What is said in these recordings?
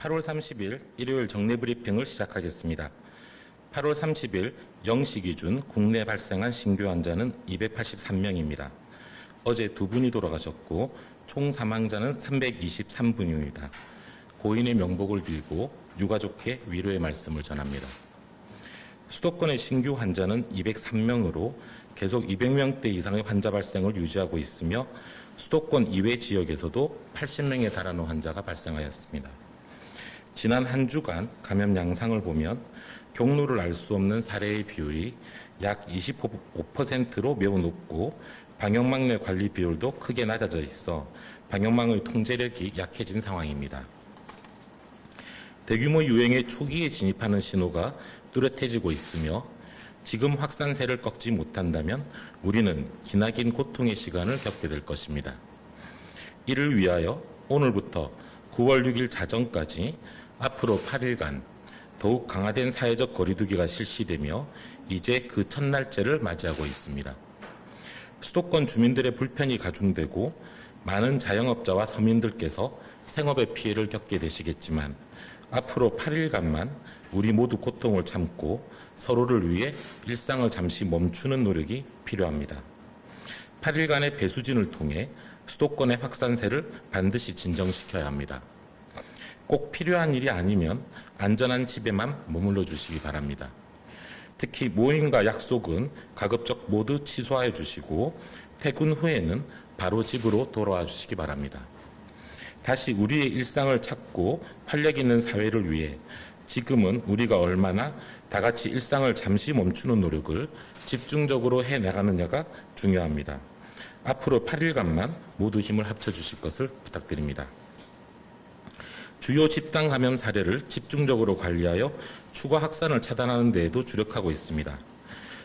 8월 30일 일요일 정례 브리핑을 시작하겠습니다. 8월 30일 0시 기준 국내 발생한 신규 환자는 283명입니다. 어제 2분이 돌아가셨고 총 사망자는 323분입니다. 고인의 명복을 빌고 유가족께 위로의 말씀을 전합니다. 수도권의 신규 환자는 203명으로 계속 200명대 이상의 환자 발생을 유지하고 있으며 수도권 이외 지역에서도 80명에 달하는 환자가 발생하였습니다. 지난 한 주간 감염 양상을 보면 경로를 알 수 없는 사례의 비율이 약 25%로 매우 높고 방역망 내 관리 비율도 크게 낮아져 있어 방역망의 통제력이 약해진 상황입니다. 대규모 유행의 초기에 진입하는 신호가 뚜렷해지고 있으며 지금 확산세를 꺾지 못한다면 우리는 기나긴 고통의 시간을 겪게 될 것입니다. 이를 위하여 오늘부터 9월 6일 자정까지 앞으로 8일간 더욱 강화된 사회적 거리두기가 실시되며 이제 그 첫날째를 맞이하고 있습니다. 수도권 주민들의 불편이 가중되고 많은 자영업자와 서민들께서 생업의 피해를 겪게 되시겠지만 앞으로 8일간만 우리 모두 고통을 참고 서로를 위해 일상을 잠시 멈추는 노력이 필요합니다. 8일간의 배수진을 통해 수도권의 확산세를 반드시 진정시켜야 합니다. 꼭 필요한 일이 아니면 안전한 집에만 머물러 주시기 바랍니다. 특히 모임과 약속은 가급적 모두 취소해 주시고 퇴근 후에는 바로 집으로 돌아와 주시기 바랍니다. 다시 우리의 일상을 찾고 활력 있는 사회를 위해 지금은 우리가 얼마나 다 같이 일상을 잠시 멈추는 노력을 집중적으로 해나가느냐가 중요합니다. 앞으로 8일간만 모두 힘을 합쳐주실 것을 부탁드립니다. 주요 집단 감염 사례를 집중적으로 관리하여 추가 확산을 차단하는 데에도 주력하고 있습니다.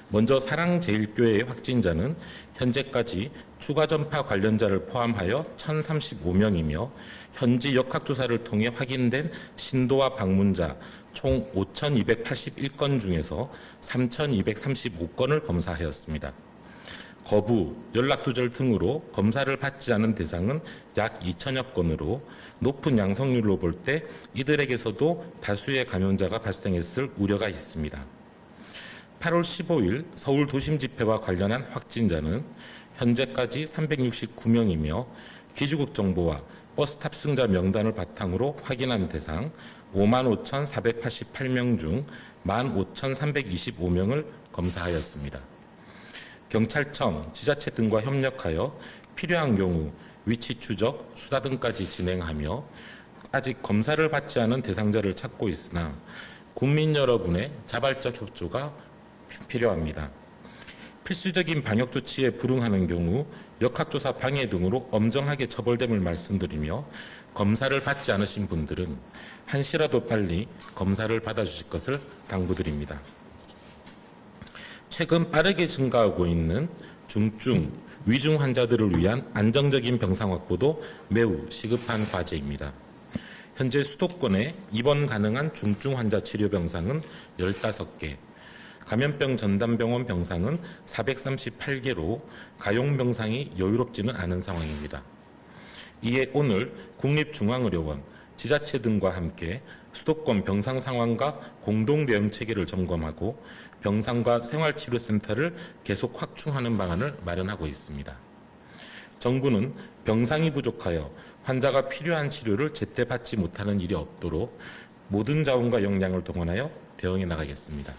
먼저 사랑제일교회의 확진자는 현재까지 추가 전파 관련자를 포함하여 1,035명이며 현지 역학조사를 통해 확인된 신도와 방문자 총 5,281건 중에서 3,235건을 검사하였습니다. 거부, 연락두절 등으로 검사를 받지 않은 대상은 약 2천여 건으로 높은 양성률로 볼 때 이들에게서도 다수의 감염자가 발생했을 우려가 있습니다. 8월 15일 서울 도심 집회와 관련한 확진자는 현재까지 369명이며 기주국 정보와 버스 탑승자 명단을 바탕으로 확인한 대상 55,488명 중 15,325명을 검사하였습니다. 경찰청, 지자체 등과 협력하여 필요한 경우 위치 추적, 수사 등까지 진행하며 아직 검사를 받지 않은 대상자를 찾고 있으나 국민 여러분의 자발적 협조가 필요합니다. 필수적인 방역 조치에 불응하는 경우 역학조사 방해 등으로 엄정하게 처벌됨을 말씀드리며 검사를 받지 않으신 분들은 한시라도 빨리 검사를 받아주실 것을 당부드립니다. 최근 빠르게 증가하고 있는 중증, 위중 환자들을 위한 안정적인 병상 확보도 매우 시급한 과제입니다. 현재 수도권에 입원 가능한 중증 환자 치료 병상은 15개, 감염병 전담병원 병상은 438개로 가용 병상이 여유롭지는 않은 상황입니다. 이에 오늘 국립중앙의료원, 지자체 등과 함께 수도권 병상 상황과 공동 대응 체계를 점검하고 병상과 생활치료센터를 계속 확충하는 방안을 마련하고 있습니다. 정부는 병상이 부족하여 환자가 필요한 치료를 제때 받지 못하는 일이 없도록 모든 자원과 역량을 동원하여 대응해 나가겠습니다.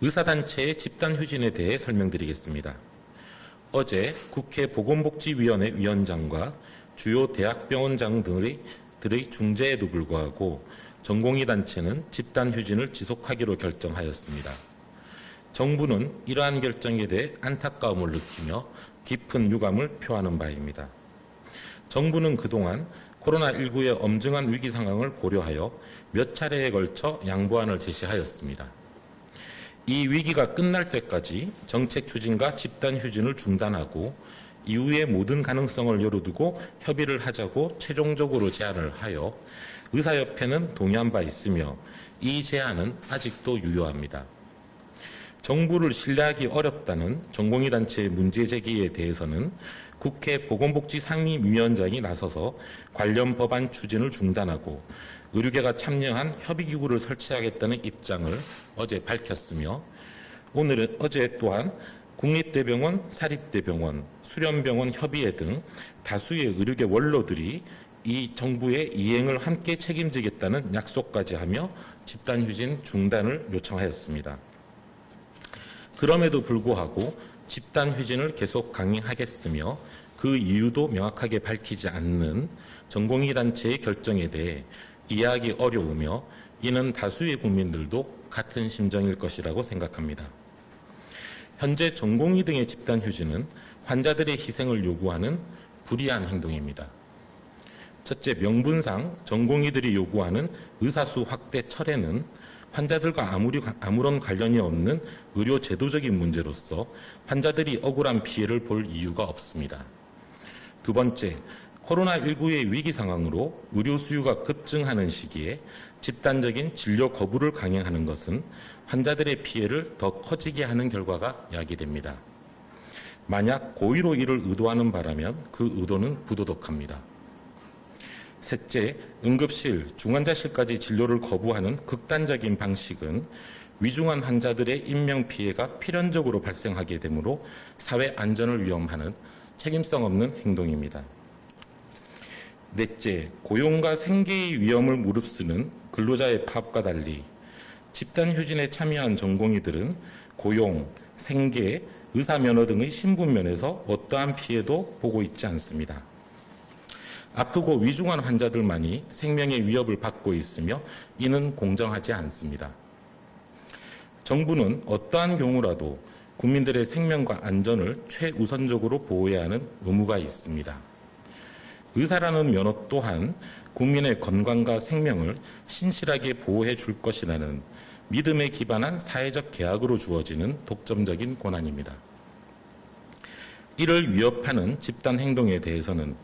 의사단체의 집단휴진에 대해 설명드리겠습니다. 어제 국회 보건복지위원회 위원장과 주요 대학병원장 등의 중재에도 불구하고 전공의 단체는 집단휴진을 지속하기로 결정하였습니다. 정부는 이러한 결정에 대해 안타까움을 느끼며 깊은 유감을 표하는 바입니다. 정부는 그동안 코로나19의 엄중한 위기 상황을 고려하여 몇 차례에 걸쳐 양보안을 제시하였습니다. 이 위기가 끝날 때까지 정책 추진과 집단 휴진을 중단하고 이후의 모든 가능성을 열어두고 협의를 하자고 최종적으로 제안을 하여 의사협회는 동의한 바 있으며 이 제안은 아직도 유효합니다. 정부를 신뢰하기 어렵다는 전공의 단체의 문제 제기에 대해서는 국회 보건복지상임위원장이 나서서 관련 법안 추진을 중단하고 의료계가 참여한 협의기구를 설치하겠다는 입장을 어제 밝혔으며 어제 또한 국립대병원, 사립대병원, 수련병원 협의회 등 다수의 의료계 원로들이 이 정부의 이행을 함께 책임지겠다는 약속까지 하며 집단휴진 중단을 요청하였습니다. 그럼에도 불구하고 집단휴진을 계속 강행하겠으며 그 이유도 명확하게 밝히지 않는 전공의 단체의 결정에 대해 이해하기 어려우며 이는 다수의 국민들도 같은 심정일 것이라고 생각합니다. 현재 전공의 등의 집단휴진은 환자들의 희생을 요구하는 불이한 행동입니다. 첫째, 명분상 전공의들이 요구하는 의사수 확대 철회는 환자들과 아무런 관련이 없는 의료 제도적인 문제로서 환자들이 억울한 피해를 볼 이유가 없습니다. 두 번째, 코로나19의 위기 상황으로 의료 수요가 급증하는 시기에 집단적인 진료 거부를 강행하는 것은 환자들의 피해를 더 커지게 하는 결과가 야기됩니다. 만약 고의로 이를 의도하는 바라면 그 의도는 부도덕합니다. 셋째, 응급실, 중환자실까지 진료를 거부하는 극단적인 방식은 위중한 환자들의 인명피해가 필연적으로 발생하게 되므로 사회 안전을 위험하는 책임성 없는 행동입니다. 넷째, 고용과 생계의 위험을 무릅쓰는 근로자의 파업과 달리 집단휴진에 참여한 전공의들은 고용, 생계, 의사면허 등의 신분면에서 어떠한 피해도 보고 있지 않습니다. 아프고 위중한 환자들만이 생명의 위협을 받고 있으며 이는 공정하지 않습니다. 정부는 어떠한 경우라도 국민들의 생명과 안전을 최우선적으로 보호해야 하는 의무가 있습니다. 의사라는 면허 또한 국민의 건강과 생명을 신실하게 보호해 줄 것이라는 믿음에 기반한 사회적 계약으로 주어지는 독점적인 권한입니다. 이를 위협하는 집단 행동에 대해서는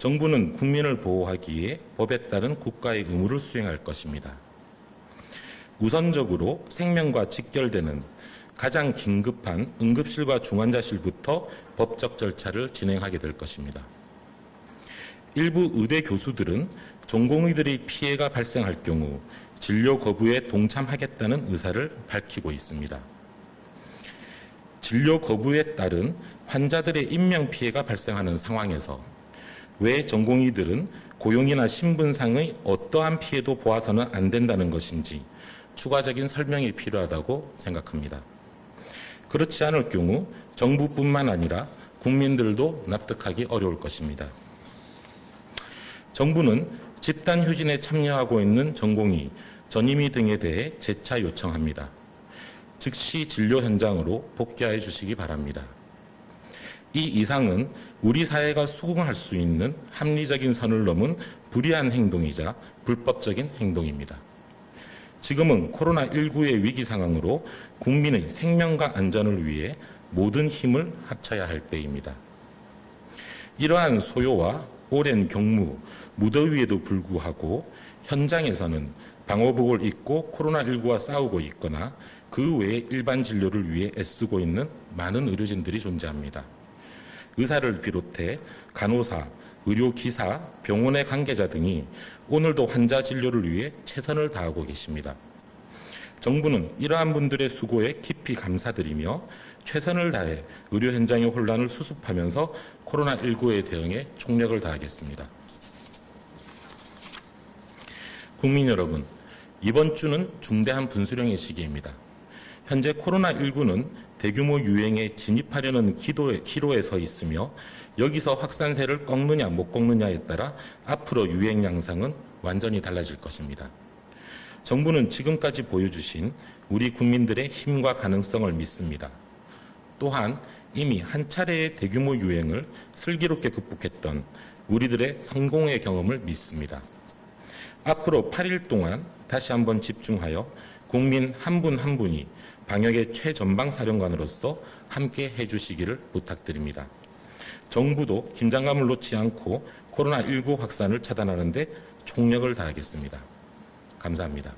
정부는 국민을 보호하기에 법에 따른 국가의 의무를 수행할 것입니다. 우선적으로 생명과 직결되는 가장 긴급한 응급실과 중환자실부터 법적 절차를 진행하게 될 것입니다. 일부 의대 교수들은 전공의들의 피해가 발생할 경우 진료 거부에 동참하겠다는 의사를 밝히고 있습니다. 진료 거부에 따른 환자들의 인명피해가 발생하는 상황에서 왜 전공의들은 고용이나 신분상의 어떠한 피해도 보아서는 안 된다는 것인지 추가적인 설명이 필요하다고 생각합니다. 그렇지 않을 경우 정부뿐만 아니라 국민들도 납득하기 어려울 것입니다. 정부는 집단휴진에 참여하고 있는 전공의, 전임의 등에 대해 재차 요청합니다. 즉시 진료 현장으로 복귀해 주시기 바랍니다. 이 이상은 우리 사회가 수긍할 수 있는 합리적인 선을 넘은 불의한 행동이자 불법적인 행동입니다. 지금은 코로나19의 위기 상황으로 국민의 생명과 안전을 위해 모든 힘을 합쳐야 할 때입니다. 이러한 소요와 오랜 경무, 무더위에도 불구하고 현장에서는 방호복을 입고 코로나19와 싸우고 있거나 그 외의 일반 진료를 위해 애쓰고 있는 많은 의료진들이 존재합니다. 의사를 비롯해 간호사, 의료기사, 병원의 관계자 등이 오늘도 환자 진료를 위해 최선을 다하고 계십니다. 정부는 이러한 분들의 수고에 깊이 감사드리며 최선을 다해 의료 현장의 혼란을 수습하면서 코로나19에 대응에 총력을 다하겠습니다. 국민 여러분, 이번 주는 중대한 분수령의 시기입니다. 현재 코로나19는 대규모 유행에 진입하려는 기로에 서 있으며 여기서 확산세를 꺾느냐 못 꺾느냐에 따라 앞으로 유행 양상은 완전히 달라질 것입니다. 정부는 지금까지 보여주신 우리 국민들의 힘과 가능성을 믿습니다. 또한 이미 한 차례의 대규모 유행을 슬기롭게 극복했던 우리들의 성공의 경험을 믿습니다. 앞으로 8일 동안 다시 한번 집중하여 국민 한 분 한 분이 방역의 최전방 사령관으로서 함께 해주시기를 부탁드립니다. 정부도 긴장감을 놓지 않고 코로나19 확산을 차단하는 데 총력을 다하겠습니다. 감사합니다.